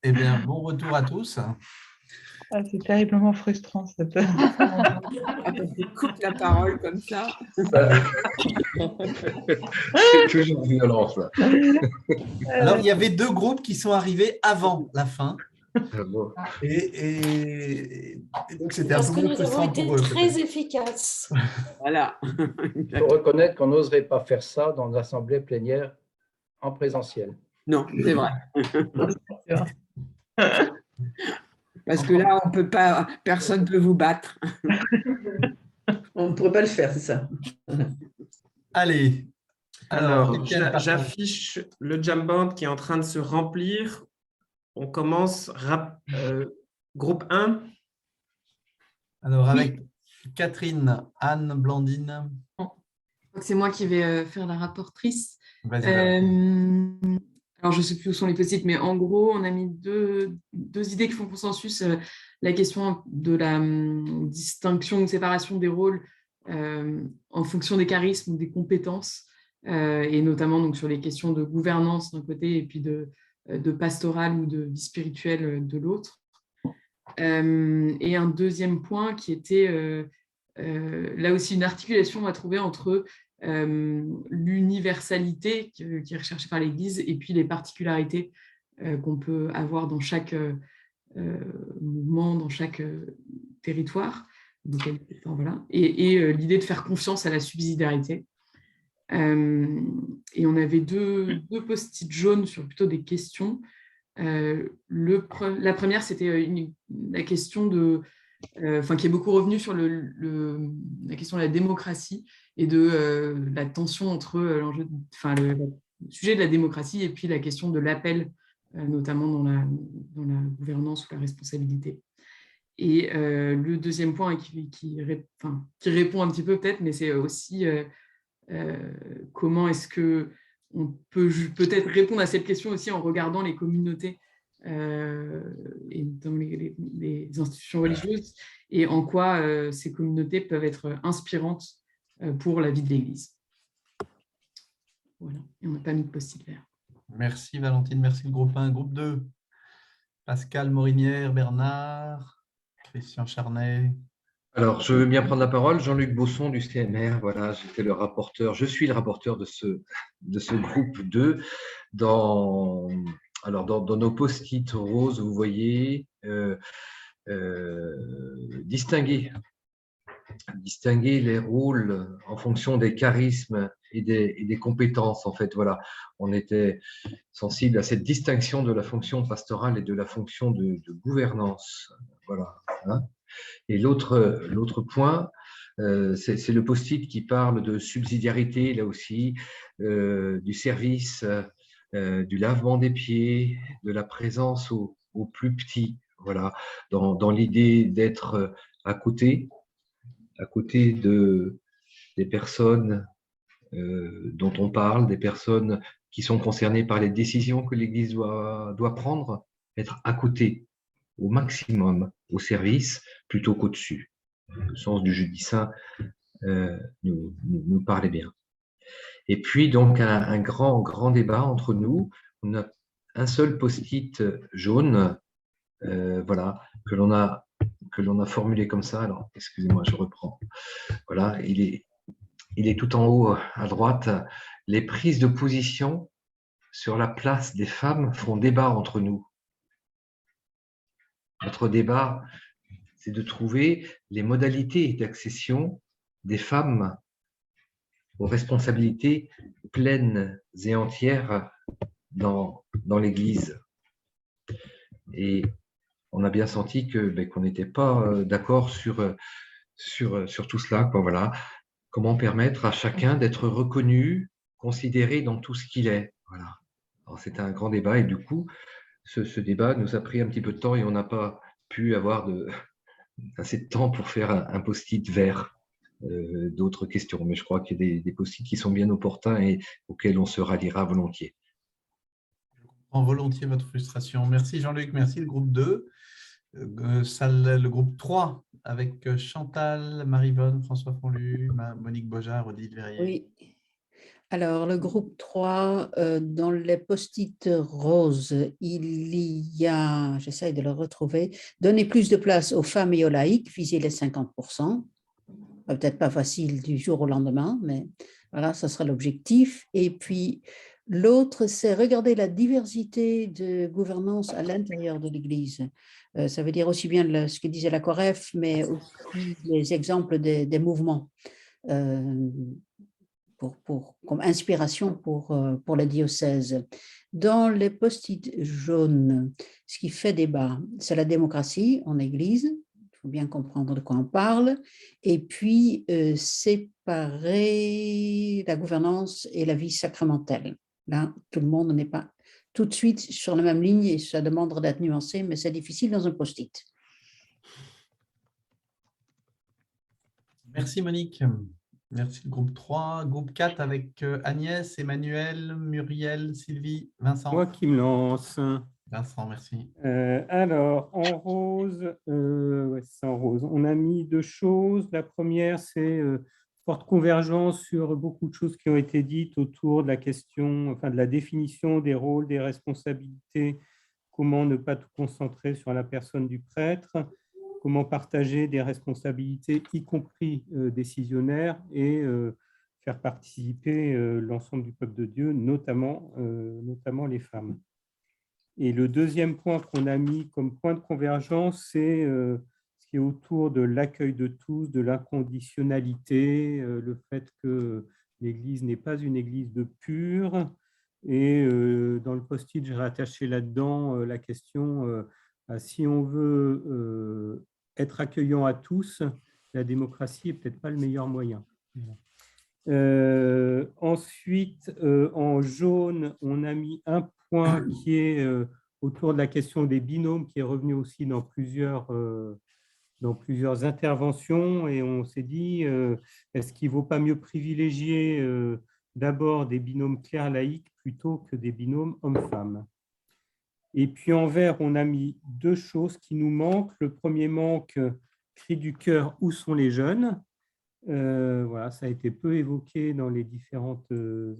Eh bien, bon retour à tous. Ah, c'est terriblement frustrant cette. Quand on te coupe la parole comme ça. C'est toujours violent, ça. Alors, il y avait deux groupes qui sont arrivés avant la fin. Bon. Et donc, c'était un Parce peu que plus nous avons frustrant été pour eux. très peut-être. efficaces. Voilà. Il faut reconnaître qu'on n'oserait pas faire ça dans l'assemblée plénière en présentiel. Non, c'est vrai. Parce que là, on peut pas, personne ne peut vous battre. On ne pourrait pas le faire, c'est ça. Allez. Alors, Étienne, pardon. j'affiche le Jamboard qui est en train de se remplir. On commence groupe 1. Alors, avec Catherine, Anne, Blandine. C'est moi qui vais faire la rapportrice. Vas-y. Alors, je ne sais plus où sont les post-it, mais en gros, on a mis deux idées qui font consensus. La question de la distinction ou séparation des rôles en fonction des charismes ou des compétences, et notamment donc, sur les questions de gouvernance d'un côté et puis de pastoral ou de vie spirituelle de l'autre. Et un deuxième point qui était là aussi une articulation à trouver entre l'universalité qui est recherchée par l'Église et puis les particularités qu'on peut avoir dans chaque mouvement, dans chaque territoire. Donc, enfin, voilà. Et l'idée de faire confiance à la subsidiarité. Et on avait deux post-it jaunes sur plutôt des questions. La première, c'était la question de qui est beaucoup revenu sur la question de la démocratie et de la tension entre le sujet de la démocratie et puis la question de l'appel, notamment dans la gouvernance ou la responsabilité. Et le deuxième point qui répond un petit peu peut-être, mais c'est aussi comment est-ce qu'on peut peut-être répondre à cette question aussi en regardant les communautés et dans les institutions religieuses, et en quoi ces communautés peuvent être inspirantes pour la vie de l'Église. Voilà, et on n'a pas mis de post-it vert. Merci Valentine, merci le groupe 1. Groupe 2, Pascal Morinière, Bernard, Christian Charnet. Alors, je veux bien prendre la parole. Jean-Luc Bosson du CMR, voilà, j'étais le rapporteur, je suis le rapporteur de ce groupe 2. Dans nos post-it roses, vous voyez, distinguer les rôles en fonction des charismes et des compétences. En fait, voilà, on était sensible à cette distinction de la fonction pastorale et de la fonction de gouvernance. Voilà. Hein. Et l'autre point, c'est le post-it qui parle de subsidiarité, là aussi, du service, du lavement des pieds, de la présence aux plus petits, voilà, dans l'idée d'être à côté des personnes dont on parle, des personnes qui sont concernées par les décisions que l'Église doit prendre, être à côté au maximum, au service, plutôt qu'au-dessus. Le sens du jeudi saint nous parlait bien. Et puis, donc, un grand débat entre nous. On a un seul post-it jaune, voilà, que l'on a formulé comme ça. Alors, excusez-moi, je reprends. Voilà, il est tout en haut à droite. Les prises de position sur la place des femmes font débat entre nous. Notre débat, c'est de trouver les modalités d'accession des femmes aux responsabilités pleines et entières dans l'Église. Et on a bien senti qu'on n'était pas d'accord sur tout cela, quoi, voilà. Comment permettre à chacun d'être reconnu, considéré dans tout ce qu'il est. Voilà. Alors, c'était un grand débat et du coup, ce débat nous a pris un petit peu de temps et on n'a pas pu avoir assez de temps pour faire un post-it vert d'autres questions. Mais je crois qu'il y a des post-it qui sont bien opportuns et auxquels on se ralliera volontiers. Je comprends volontiers votre frustration. Merci Jean-Luc, merci le groupe 2. Le groupe 3 avec Chantal, Marie-Vonne, François Fonlu, Monique Bojard, Odile Verrier. Oui. Alors, le groupe 3, dans les post-it roses, il y a, j'essaie de le retrouver, donner plus de place aux femmes et aux laïcs, viser les 50%. Peut-être pas facile du jour au lendemain, mais voilà, ça sera l'objectif. Et puis, l'autre, c'est regarder la diversité de gouvernance à l'intérieur de l'Église. Ça veut dire aussi bien ce que disait la COREF, mais aussi les exemples des mouvements. Comme inspiration pour le diocèse. Dans les post-it jaunes, ce qui fait débat, c'est la démocratie en Église, il faut bien comprendre de quoi on parle, et puis séparer la gouvernance et la vie sacramentelle. Là, tout le monde n'est pas tout de suite sur la même ligne et ça demande d'être nuancé, mais c'est difficile dans un post-it. Merci Monique. Merci, groupe 3. Groupe 4 avec Agnès, Emmanuel, Muriel, Sylvie, Vincent. Moi qui me lance. Vincent, merci. Alors, en rose, ouais, c'est en rose. On a mis 2 choses. La première, c'est forte convergence sur beaucoup de choses qui ont été dites autour de la question, enfin de la définition des rôles, des responsabilités, comment ne pas tout concentrer sur la personne du prêtre, comment partager des responsabilités, y compris décisionnaires, et faire participer l'ensemble du peuple de Dieu, notamment les femmes. Et le deuxième point qu'on a mis comme point de convergence, c'est ce qui est autour de l'accueil de tous, de l'inconditionnalité, le fait que l'Église n'est pas une Église de pure. Et dans le post-it, j'ai rattaché là-dedans la question si on veut être accueillant à tous, la démocratie n'est peut-être pas le meilleur moyen. Ensuite, en jaune, on a mis un point qui est autour de la question des binômes, qui est revenu aussi dans plusieurs interventions, et on s'est dit, est-ce qu'il ne vaut pas mieux privilégier d'abord des binômes clercs laïcs plutôt que des binômes hommes-femmes? Et puis en vert, on a mis 2 choses qui nous manquent. Le premier manque, cri du cœur, où sont les jeunes? Voilà, ça a été peu évoqué dans les différentes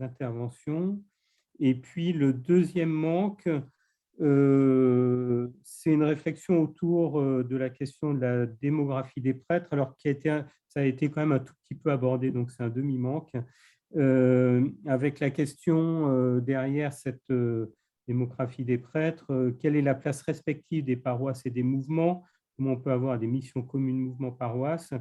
interventions. Et puis le deuxième manque, c'est une réflexion autour de la question de la démographie des prêtres, alors ça a été quand même un tout petit peu abordé, donc c'est un demi-manque, avec la question derrière cette démographie des prêtres, quelle est la place respective des paroisses et des mouvements, comment on peut avoir des missions communes mouvements-paroisses,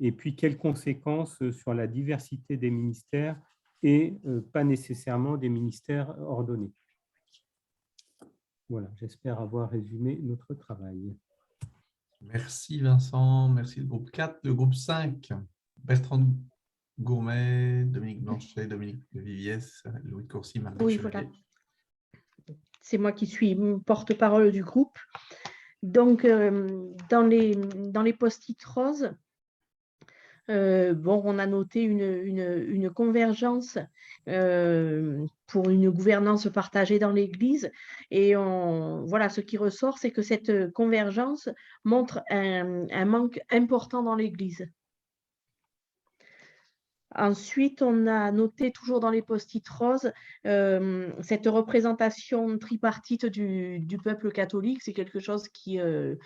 et puis quelles conséquences sur la diversité des ministères et pas nécessairement des ministères ordonnés. Voilà, j'espère avoir résumé notre travail. Merci Vincent, merci le groupe 4. Le groupe 5, Bertrand Gourmet, Dominique Blanchet, Dominique Viviès, Louis Courcy, Marie. Oui, voilà. C'est moi qui suis porte-parole du groupe. Donc, dans les post-it roses, on a noté une convergence pour une gouvernance partagée dans l'Église. Et voilà, ce qui ressort, c'est que cette convergence montre un manque important dans l'Église. Ensuite, on a noté, toujours dans les post-it roses, cette représentation tripartite du peuple catholique. C'est quelque chose que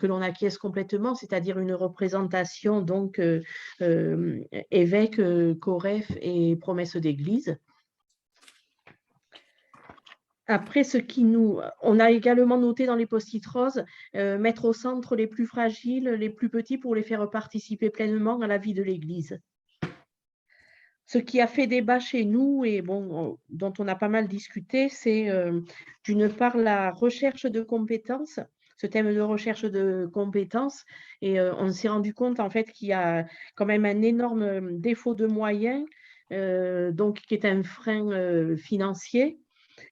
l'on acquiesce complètement, c'est-à-dire une représentation, donc, évêque, COREF et promesse d'église. Après, on a également noté dans les post-it roses, mettre au centre les plus fragiles, les plus petits, pour les faire participer pleinement à la vie de l'Église. Ce qui a fait débat chez nous et dont on a pas mal discuté, c'est d'une part la recherche de compétences, ce thème de recherche de compétences, et on s'est rendu compte en fait qu'il y a quand même un énorme défaut de moyens, donc qui est un frein financier.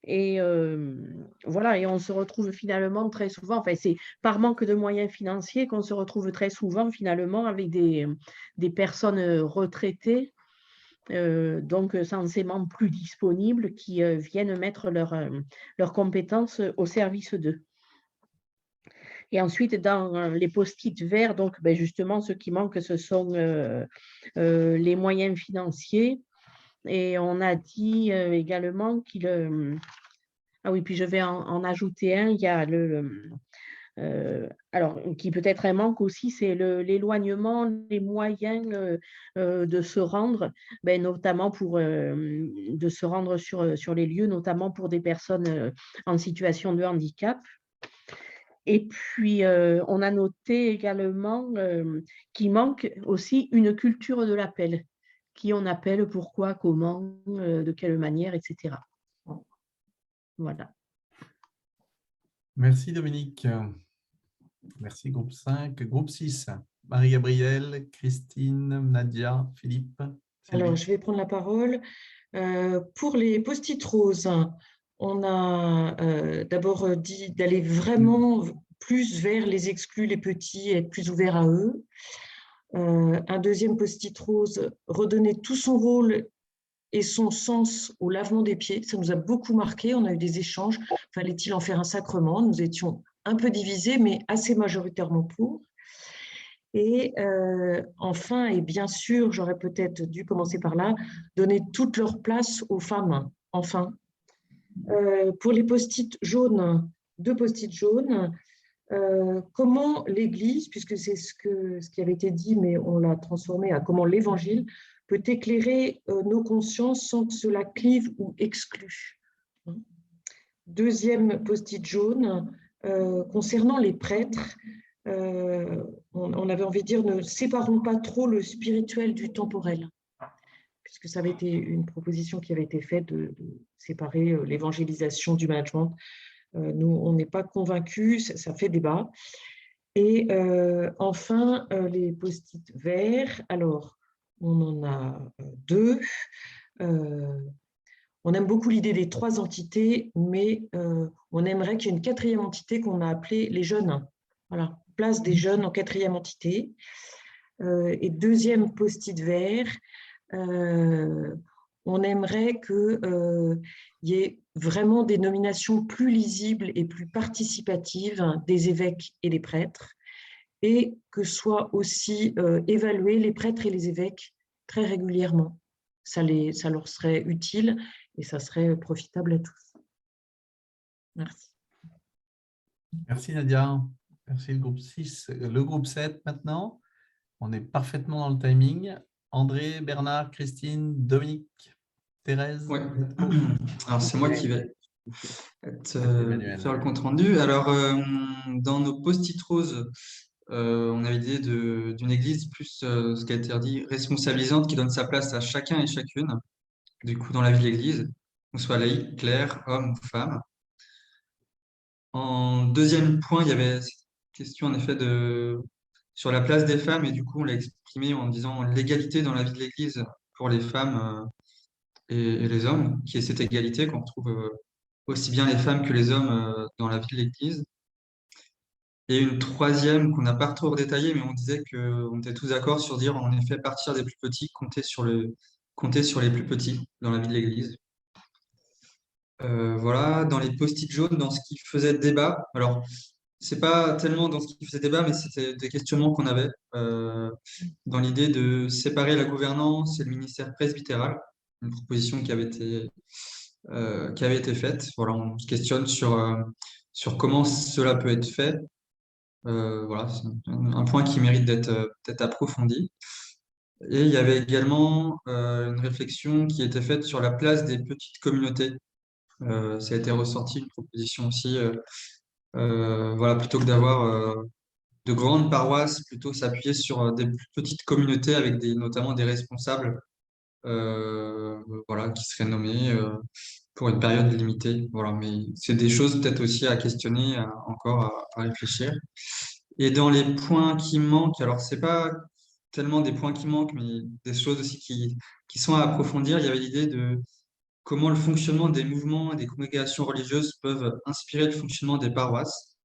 Et voilà, et on se retrouve finalement très souvent, enfin c'est par manque de moyens financiers qu'on se retrouve très souvent finalement avec des personnes retraitées, donc censément plus disponibles, qui viennent mettre leurs compétences au service d'eux. Et ensuite, dans les post-it verts, donc justement, ce qui manque, ce sont les moyens financiers. Et on a dit également qu'il... ah oui, puis je vais en ajouter un. Il y a alors, qui peut être un manque aussi, c'est l'éloignement, les moyens de se rendre, notamment de se rendre sur les lieux, notamment pour des personnes en situation de handicap. Et puis, on a noté également qu'il manque aussi une culture de l'appel. Qui on appelle, pourquoi, comment, de quelle manière, etc. Voilà. Merci Dominique. Merci groupe 5. Groupe 6, Marie-Gabrielle, Christine, Nadia, Philippe. Alors, je vais prendre la parole. Pour les post-it roses, on a d'abord dit d'aller vraiment plus vers les exclus, les petits, être plus ouvert à eux. Un deuxième post-it rose, redonner tout son rôle et son sens au lavement des pieds. Ça nous a beaucoup marqué. On a eu des échanges. Fallait-il en faire un sacrement? Nous étions un peu divisés, mais assez majoritairement pour. Et enfin, et bien sûr, j'aurais peut-être dû commencer par là, donner toute leur place aux femmes, enfin. Pour les post-it jaunes, 2 post-it jaunes, comment l'Église, puisque c'est ce qui avait été dit, mais on l'a transformé à comment l'Évangile peut éclairer nos consciences sans que cela clive ou exclue. Deuxième post-it jaune, concernant les prêtres, on avait envie de dire ne séparons pas trop le spirituel du temporel, puisque ça avait été une proposition qui avait été faite de séparer l'évangélisation du management. Nous, on n'est pas convaincus, ça fait débat. Et enfin, les post-it verts, alors on en a 2. On aime beaucoup l'idée des 3 entités, mais on aimerait qu'il y ait une 4e entité qu'on a appelée les jeunes. Voilà, place des jeunes en 4e entité. Et deuxième post-it vert, on aimerait qu'il y ait vraiment des nominations plus lisibles et plus participatives des évêques et des prêtres, et que soient aussi évalués les prêtres et les évêques très régulièrement. Ça leur serait utile et ça serait profitable à tous. Merci. Merci Nadia. Merci le groupe 6. Le groupe 7 maintenant. On est parfaitement dans le timing. André, Bernard, Christine, Dominique, Thérèse. Oui. Alors c'est moi qui vais faire le compte rendu. Alors dans nos post-it roses, on avait l'idée d'une église plus ce qui a été dit responsabilisante, qui donne sa place à chacun et chacune. Du coup, dans la vie de l'église, qu'on soit laïque, clerc, homme ou femme. En deuxième point, il y avait cette question en effet sur la place des femmes, et du coup, on l'a exprimé en disant l'égalité dans la vie de l'église pour les femmes et les hommes, qui est cette égalité qu'on retrouve aussi bien les femmes que les hommes dans la vie de l'église. Et une troisième qu'on n'a pas trop redétaillée, mais on disait qu'on était tous d'accord sur dire en effet partir des plus petits, compter sur les plus petits dans la vie de l'église. Voilà, dans les post-it jaunes, dans ce qui faisait débat. Alors, c'est pas tellement dans ce qui faisait débat, mais c'était des questionnements qu'on avait dans l'idée de séparer la gouvernance et le ministère presbytéral, une proposition qui avait été faite. Voilà, on se questionne sur comment cela peut être fait. Voilà, c'est un point qui mérite d'être approfondi. Et il y avait également une réflexion qui était faite sur la place des petites communautés. Ça a été ressorti, une proposition aussi, voilà, plutôt que d'avoir de grandes paroisses, plutôt s'appuyer sur des plus petites communautés avec notamment des responsables voilà, qui seraient nommés pour une période limitée. Voilà, mais c'est des choses peut-être aussi à questionner, encore à réfléchir. Et dans les points qui manquent, alors c'est pas tellement des points qui manquent, mais des choses aussi qui sont à approfondir. Il y avait l'idée de comment le fonctionnement des mouvements et des congrégations religieuses peuvent inspirer le fonctionnement des paroisses.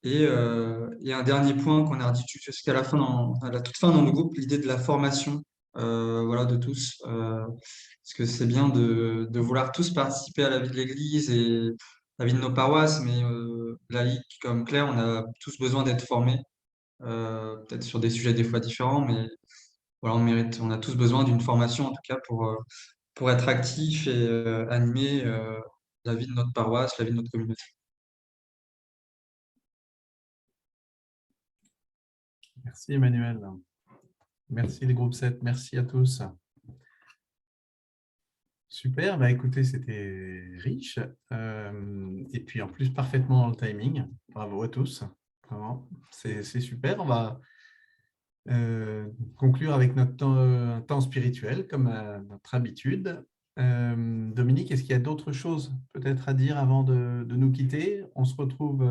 Et un dernier point qu'on a dit jusqu'à la toute fin dans le groupe, l'idée de la formation voilà, de tous. Parce que c'est bien de vouloir tous participer à la vie de l'Église et la vie de nos paroisses, mais laïcs comme Claire, on a tous besoin d'être formés, peut-être sur des sujets des fois différents, mais voilà, on a tous besoin d'une formation en tout cas pour être actifs et animer la vie de notre paroisse, la vie de notre communauté. Merci Emmanuel. Merci les groupes 7, merci à tous. Super, bah écoutez, c'était riche et puis en plus parfaitement dans le timing. Bravo à tous, vraiment, c'est super. On va conclure avec notre un temps spirituel comme à notre habitude. Dominique, est-ce qu'il y a d'autres choses peut-être à dire avant de nous quitter? On se retrouve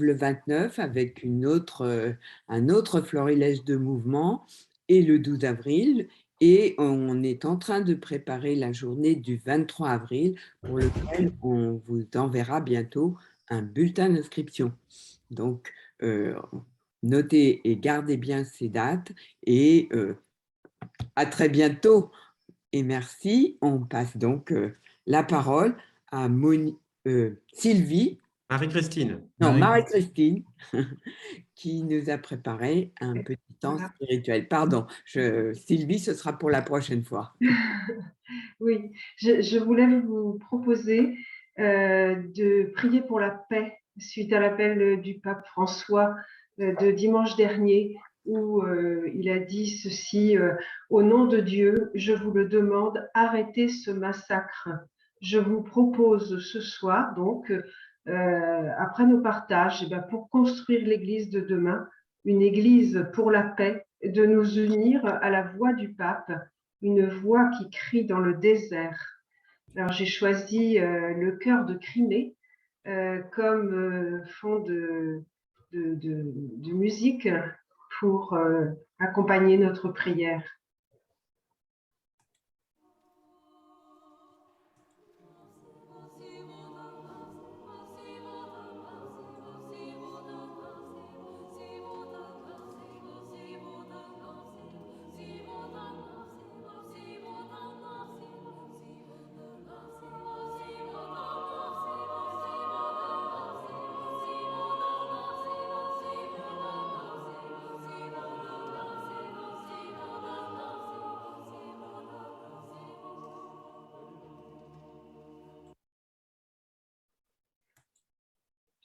le 29 avec un autre florilège de mouvements et le 12 avril. Et on est en train de préparer la journée du 23 avril pour lequel on vous enverra bientôt un bulletin d'inscription. Donc, notez et gardez bien ces dates et à très bientôt. Et merci. On passe donc la parole à Sylvie. Marie-Christine. Non, Marie-Christine, qui nous a préparé un petit temps spirituel. Pardon, Sylvie, ce sera pour la prochaine fois. Oui, je voulais vous proposer de prier pour la paix suite à l'appel du pape François de dimanche dernier, où il a dit ceci, au nom de Dieu, je vous le demande, arrêtez ce massacre. Je vous propose ce soir, donc, après nos partages, pour construire l'Église de demain, une Église pour la paix, de nous unir à la voix du pape, une voix qui crie dans le désert. Alors j'ai choisi le chœur de Crimée comme fond de musique pour accompagner notre prière.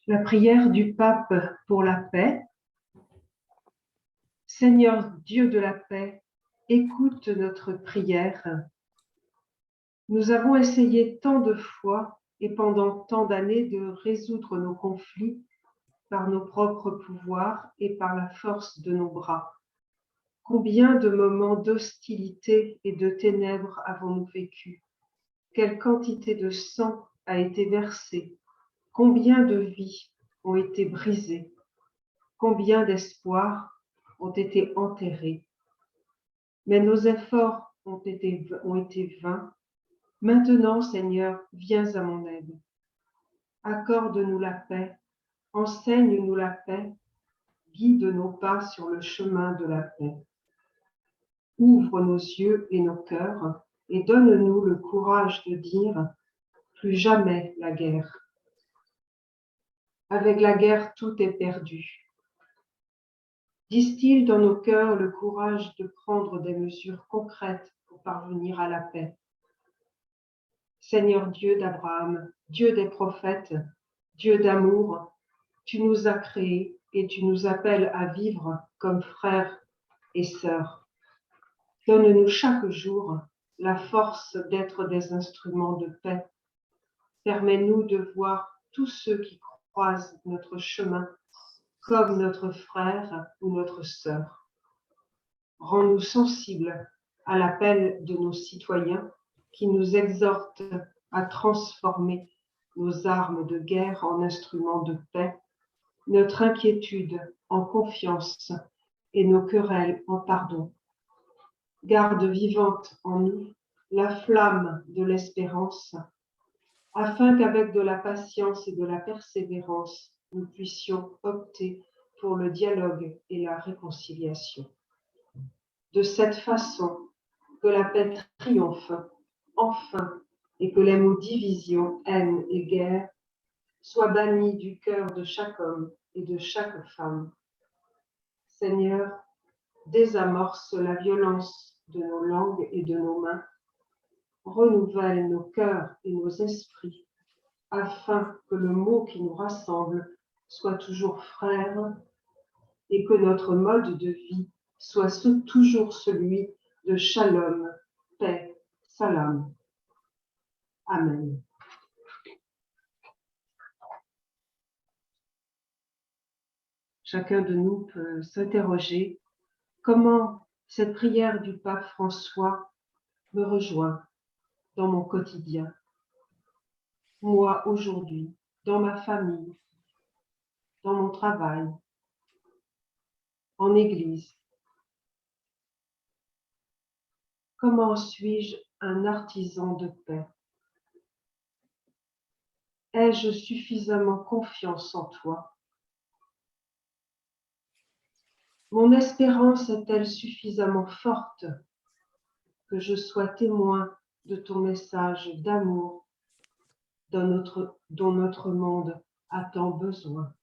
La prière du pape pour la paix. Seigneur Dieu de la paix, écoute notre prière. Nous avons essayé tant de fois et pendant tant d'années de résoudre nos conflits par nos propres pouvoirs et par la force de nos bras. Combien de moments d'hostilité et de ténèbres avons-nous vécu? Quelle quantité de sang a été versée? Combien de vies ont été brisées? Combien d'espoirs ont été enterrés? Mais nos efforts ont été vains. Maintenant, Seigneur, viens à mon aide. Accorde-nous la paix, enseigne-nous la paix, guide nos pas sur le chemin de la paix. Ouvre nos yeux et nos cœurs et donne-nous le courage de dire « Plus jamais la guerre ». Avec la guerre, tout est perdu. Distille dans nos cœurs le courage de prendre des mesures concrètes pour parvenir à la paix. Seigneur Dieu d'Abraham, Dieu des prophètes, Dieu d'amour, tu nous as créés et tu nous appelles à vivre comme frères et sœurs. Donne-nous chaque jour la force d'être des instruments de paix. Permets-nous de voir tous ceux qui croisent notre chemin comme notre frère ou notre sœur. Rends-nous sensibles à l'appel de nos citoyens qui nous exhortent à transformer nos armes de guerre en instruments de paix, notre inquiétude en confiance et nos querelles en pardon. Garde vivante en nous la flamme de l'espérance, afin qu'avec de la patience et de la persévérance, nous puissions opter pour le dialogue et la réconciliation. De cette façon, que la paix triomphe enfin et que les mots division, haine et guerre soient bannis du cœur de chaque homme et de chaque femme. Seigneur, désamorce la violence de nos langues et de nos mains, renouvelle nos cœurs et nos esprits, afin que le mot qui nous rassemble soit toujours frère et que notre mode de vie soit toujours celui de shalom, paix, salam. Amen. Chacun de nous peut s'interroger comment cette prière du pape François me rejoint dans mon quotidien. Moi, aujourd'hui, dans ma famille, dans mon travail, en église. Comment suis-je un artisan de paix? Ai-je suffisamment confiance en toi? Mon espérance est-elle suffisamment forte que je sois témoin de ton message d'amour dont notre monde a tant besoin?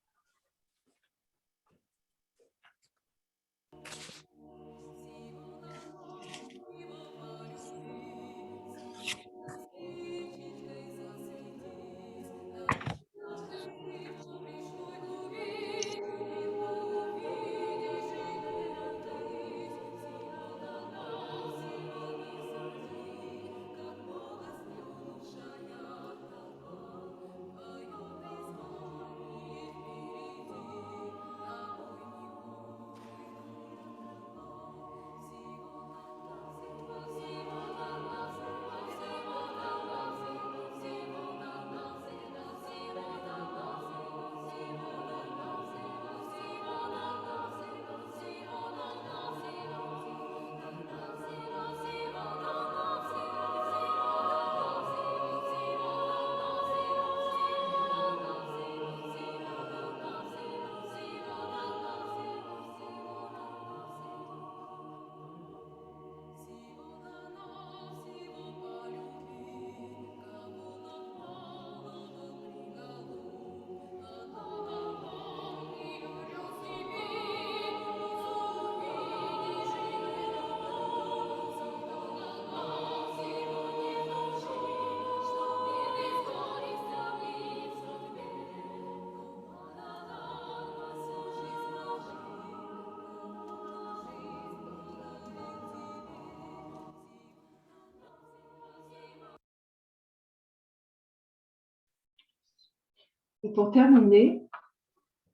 Et pour terminer,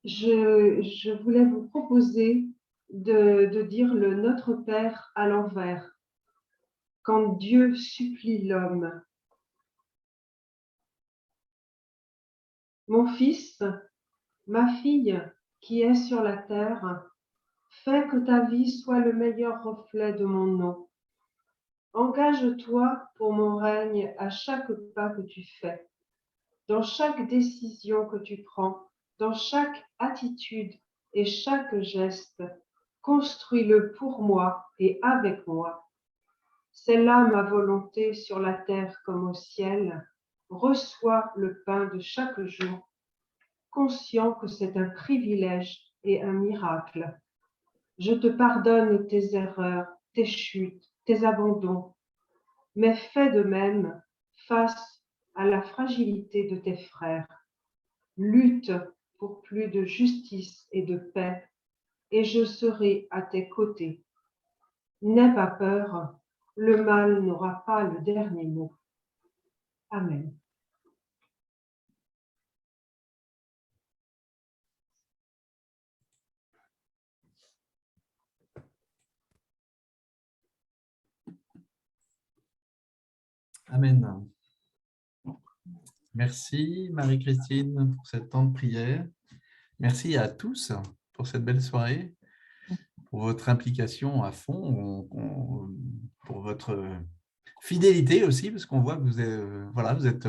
je voulais vous proposer de dire le Notre Père à l'envers. Quand Dieu supplie l'homme, mon fils, ma fille qui est sur la terre, fais que ta vie soit le meilleur reflet de mon nom. Engage-toi pour mon règne à chaque pas que tu fais, dans chaque décision que tu prends, dans chaque attitude et chaque geste. Construis-le pour moi et avec moi. C'est là ma volonté sur la terre comme au ciel. Reçois le pain de chaque jour, conscient que c'est un privilège et un miracle. Je te pardonne tes erreurs, tes chutes, tes abandons, mais fais de même face à la fragilité de tes frères. Lutte pour plus de justice et de paix, et je serai à tes côtés. N'aie pas peur, le mal n'aura pas le dernier mot. Amen. Amen. Merci Marie-Christine pour ce temps de prière. Merci à tous pour cette belle soirée, pour votre implication à fond, pour votre fidélité aussi, parce qu'on voit que vous êtes, vous êtes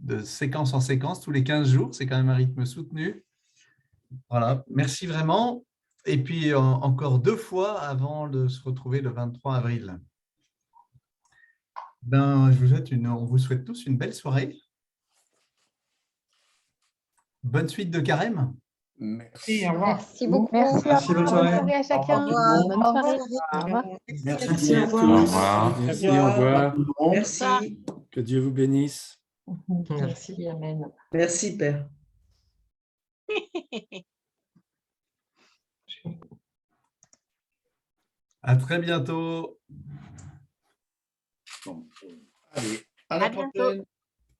de séquence en séquence tous les 15 jours. C'est quand même un rythme soutenu. Voilà, merci vraiment. Et puis encore 2 fois avant de se retrouver le 23 avril. Ben, on vous souhaite tous une belle soirée. Bonne suite de carême. Merci, au revoir. Merci beaucoup. Merci, bonne soirée. À chacun. Au revoir. Bonne soirée. Au revoir. Merci à tous. Au revoir. Merci, Au revoir. Merci. Que Dieu vous bénisse. Merci, amen. Merci, Père. À très bientôt. Allez, à À la bientôt. prochaine.